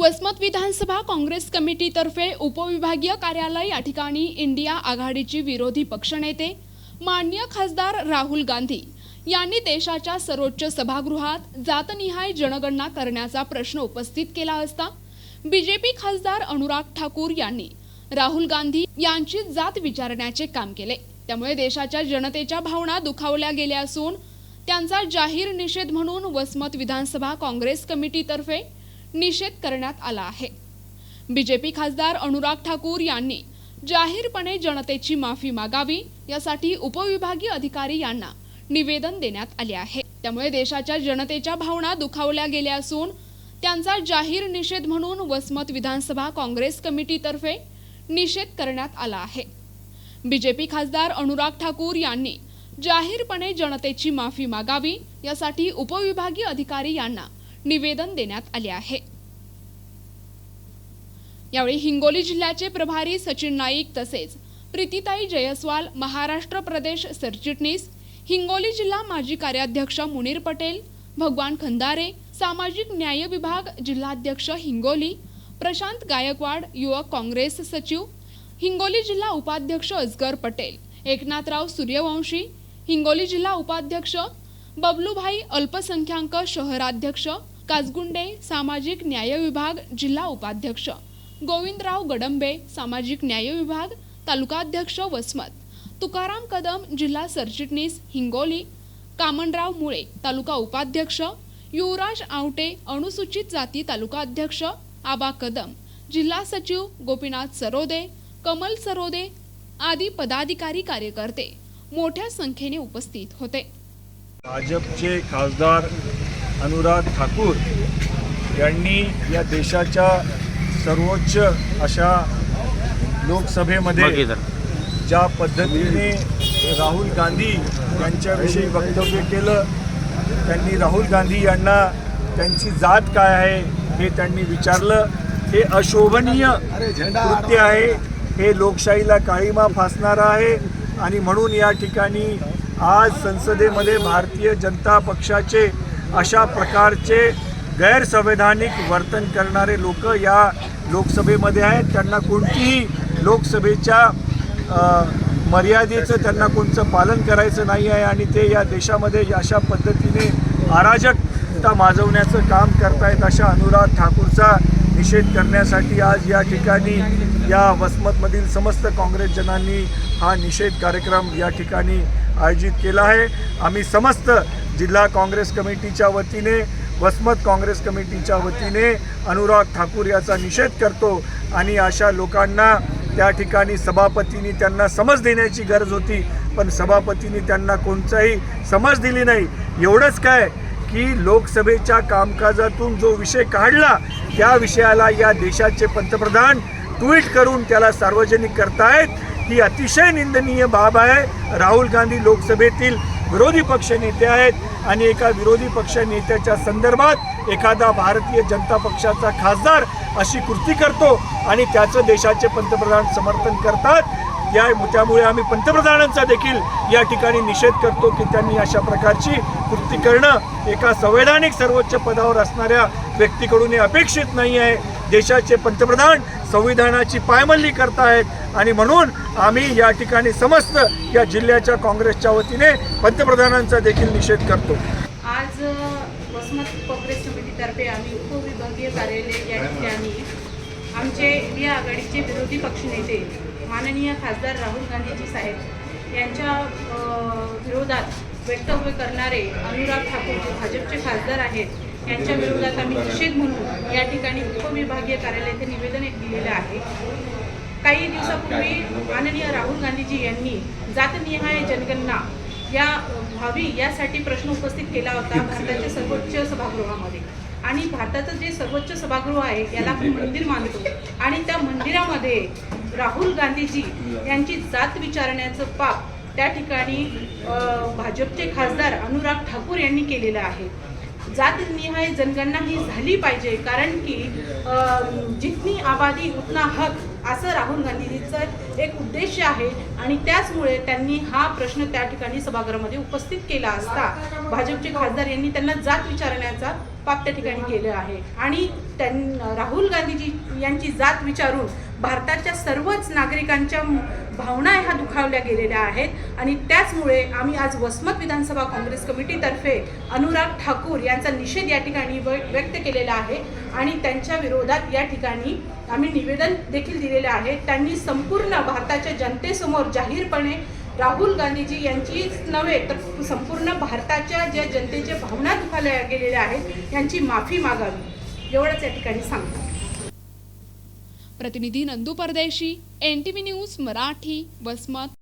वसमत विधानसभा काँग्रेस कमिटीतर्फे उपविभागीय कार्यालय या ठिकाणी इंडिया आघाडीचे विरोधी पक्षनेते माननीय खासदार राहुल गांधी यांनी देशाच्या सर्वोच्च सभागृहात जातनिहाय जनगणना करण्याचा प्रश्न उपस्थित केला असता बीजेपी खासदार अनुराग ठाकूर यांनी राहुल गांधी यांची जात विचारण्याचे काम केले। त्यामुळे देशाच्या जनतेच्या भावना दुखावल्या गेल्या असून त्यांचा जाहीर निषेध म्हणून वसमत विधानसभा काँग्रेस कमिटीतर्फे निषेध करण्यात आला आहे। बीजेपी खासदार अनुराग ठाकूर यांनी जाहीरपणे जनतेची माफी मागावी यासाठी उपविभागीय अधिकारी यांना निवेदन देण्यात आले आहे। त्यामुळे देशाच्या जनतेच्या भावना दुखावल्या गेल्या असून त्यांचा जाहीर निषेध म्हणून वसमत विधानसभा काँग्रेस कमिटीतर्फे निषेध करण्यात आला आहे। बीजेपी खासदार अनुराग ठाकूर यांनी जाहीरपणे जनतेची माफी मागावी यासाठी उपविभागीय अधिकारी यांना निवेदन देण्यात आले आहे। यावेळी हिंगोली जिल्ह्याचे प्रभारी सचिन नाईक तसेच प्रीतीताई जयस्वाल महाराष्ट्र प्रदेश सरचिटणीस, हिंगोली जिल्हा माजी कार्याध्यक्ष मुनीर पटेल, भगवान खंदारे, सामाजिक न्याय विभाग जिल्हाध्यक्ष हिंगोली, प्रशांत गायकवाड युवक काँग्रेस सचिव, हिंगोली जिल्हा उपाध्यक्ष अजगर पटेल, एकनाथराव सूर्यवंशी, हिंगोली जिल्हा उपाध्यक्ष बबलूभाई अल्पसंख्याक शहराध्यक्ष काजगुंडे, सामाजिक न्याय विभाग जिल्हा उपाध्यक्ष गोविंदराव गडंबे, सामाजिक न्याय विभाग तालुकाध्यक्ष वसमत तुकाराम कदम, जिल्हा सरचिटणीस हिंगोली कामनराव मुळे, तालुका उपाध्यक्ष युवराज आवटे, अनुसूचित जाती तालुका अध्यक्ष आबा कदम, जिल्हा सचिव गोपीनाथ सरोदे, कमल सरोदे आदी पदाधिकारी कार्यकर्ते मोठ्या संख्येने उपस्थित होते। भाजपचे खासदार अनुराग ठाकूर यांनी या देशाच्या सर्वोच्च अशा लोकसभेमध्ये ज्या पद्धतीने राहुल गांधी यांच्याविषयी वक्तव्य केलं, त्यांनी राहुल गांधी यांना त्यांची जात काय आहे हे त्यांनी विचारलं। हे अशोभनीय कृत्य आहे, हे लोकशाहीला काळीमा फासणारं आहे आणि म्हणून या ठिकाणी आज संसदेमध्ये भारतीय जनता पक्षाचे अशा प्रकारचे गैरसंवैधानिक वर्तन करणारे लोक या लोकसभेमध्ये आहेत। त्यांना कोणतीही लोकसभेच्या मर्यादेचं त्यांना कोणतं पालन करायचं नाही आहे आणि ते या देशामध्ये अशा पद्धतीने अराजकता माजवण्याचं काम करतायत। अशा अनुराग ठाकूरचा निषेध करण्यासाठी आज या ठिकाणी या वसमतमधील समस्त काँग्रेसजनांनी हा निषेध कार्यक्रम या ठिकाणी आयोजित केला आहे। आम्ही समस्त जिल्हा काँग्रेस कमिटीच्या वतीने, वसमत काँग्रेस कमिटीच्या वतीने अनुराग ठाकूर याचा निषेध करतो आणि अशा लोकांना त्या ठिकाणी सभापतींनी त्यांना समज देण्याची गरज होती, पण सभापतींनी त्यांना कोणताही समज दिली नाही। एवढंच काय की लोकसभेच्या कामकाजातून जो विषय काढला त्या विषयाला या देशाचे पंतप्रधान ट्विट करून त्याला सार्वजनिक करतायत, ही अतिशय निंदनीय बाब आहे। राहुल गांधी लोकसभेतील विरोधी पक्ष नेते आहेत आणि एका विरोधी पक्ष नेत्याच्या संदर्भात एखादा भारतीय जनता पक्षाचा खासदार अशी कृती करतो आणि त्याचं देशाचे पंतप्रधान समर्थन करतात। त्यामुळे आम्ही पंतप्रधानांचा देखील या ठिकाणी निषेध करतो की त्यांनी अशा प्रकारची कृती करणं एका संवैधानिक सर्वोच्च पदावर असणाऱ्या व्यक्तीकडून अपेक्षित नाही आहे। देशाचे पंतप्रधान संविधानाची पायमल्ली करतायत आणि म्हणून आम्ही या ठिकाणी समस्त या जिल्ह्याच्या काँग्रेसच्या वतीने पंतप्रधानांचा देखील निषेध करतो। आज वसमत काँग्रेस कमिटीतर्फे आम्ही उपविभागीय कार्यालय या ठिकाणी आमचे इंडिया आघाडीचे विरोधी पक्षनेते माननीय खासदार राहुल गांधीजी साहेब यांच्या विरोधात वक्तव्य करणारे अनुराग ठाकूर जे भाजपचे खासदार आहेत यांच्या विरोधात आम्ही निषेध म्हणून या ठिकाणी उपविभागीय कार्यालयाचे निवेदन दिलेलं आहे। काही दिवसापूर्वी माननीय राहुल गांधीजी यांनी जातनिहाय जनगणना या व्हावी यासाठी प्रश्न उपस्थित केला होता भारताच्या सर्वोच्च सभागृहामध्ये आणि भारताचं जे सर्वोच्च सभागृह आहे याला आपण मंदिर मानतो आणि त्या मंदिरामध्ये राहुल गांधीजी यांची जात विचारण्याचं पाप त्या ठिकाणी भाजपचे खासदार अनुराग ठाकूर यांनी केलेलं आहे। जातनिहाय जनगणना ही झाली पाहिजे, कारण की जितनी आबादी उतना हक असं राहुल गांधीजीचं एक उद्देश आहे आणि त्याचमुळे त्यांनी हा प्रश्न त्या ठिकाणी सभागृहामध्ये उपस्थित केला असता भाजपचे खासदार यांनी त्यांना जात विचारण्याचा पाप त्या ठिकाणी केलं आहे आणि राहुल गांधीजी यांची जात विचारून भारताच्या सर्वच नागरिकांच्या भावना ह्या दुखावल्या गेलेल्या आहेत आणि त्याचमुळे आम्ही आज वसमत विधानसभा काँग्रेस कमिटीतर्फे अनुराग ठाकूर यांचा निषेध या ठिकाणी व्यक्त केलेला आहे आणि त्यांच्या विरोधात या ठिकाणी आम्ही निवेदन देखील दिलेले आहे. त्यांनी संपूर्ण भारताच्या जनतेसमोर जाहीरपणे राहुल गांधीजी यांचीच नव्हे तर संपूर्ण भारताच्या ज्या जनतेच्या भावना दुखावल्या गेलेल्या आहेत यांची माफी मागावी एवढंच या ठिकाणी सांगतात. प्रतिनिधी नंदू परदेशी, NTV न्यूज मराठी, वसमत.